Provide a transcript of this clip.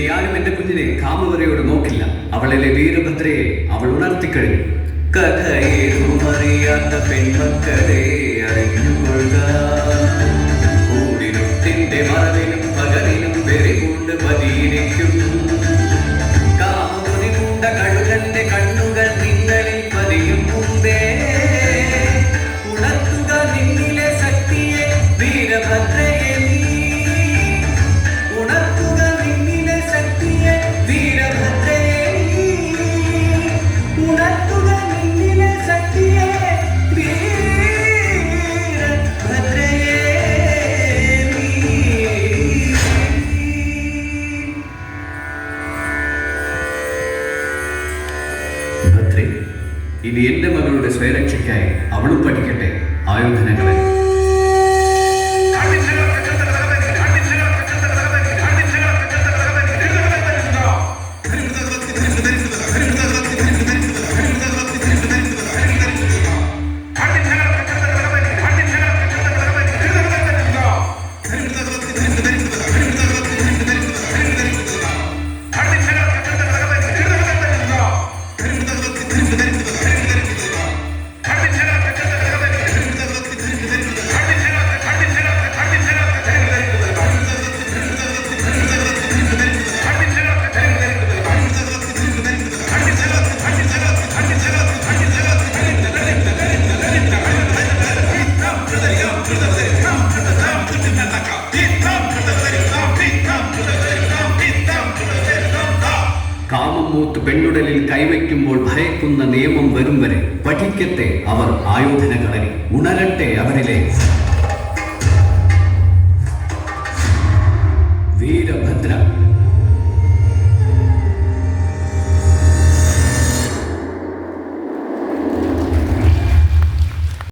ഇനി ആരും എന്റെ കുഞ്ഞിനെ കാമുവരയോട് നോക്കില്ല. അവളിലെ വീരഭദ്രയെ അവൾ ഉണർത്തിക്കഴിഞ്ഞു. കഥയേതും അറിയാത്ത പെൺമക്കളെ അറിഞ്ഞുകൊള്ളുക. കൂടിനൊട്ടിന്റെ മറവിലും പകലിലും വെറികൊണ്ട് പതിയിരിക്കും. കാമുകി പൂണ്ട കഴുകന്റെ കണ്ണുകൾ നിങ്ങളിൽ പതിയും മുമ്പേ ഉണർത്തുക നിന്നിലെ ശക്തിയെ വീരഭദ്രയെ നീ. ഉണർത്തുക നിന്നിലെ ശക്തിയെ വീരഭദ്രയെ നീ. ഉണർത്തുക നിന്നിലെ ശക്തിയെ വീരഭദ്രയെ നീ. ഭദ്രേ, ഇനി എന്റെ മകളുടെ സ്വയരക്ഷയ്ക്കായി അവളും പഠിക്കട്ടെ ആയോധനകളെ. കാമം മൂത്ത് പെണ്ണുടലിൽ കൈവയ്ക്കുമ്പോൾ ഭയക്കുന്ന നിയമം വരും വരെ പഠിക്കട്ടെ അവർ ആയോധനകളരി. ഉണരട്ടെ അവരിലെ വീരഭദ്ര.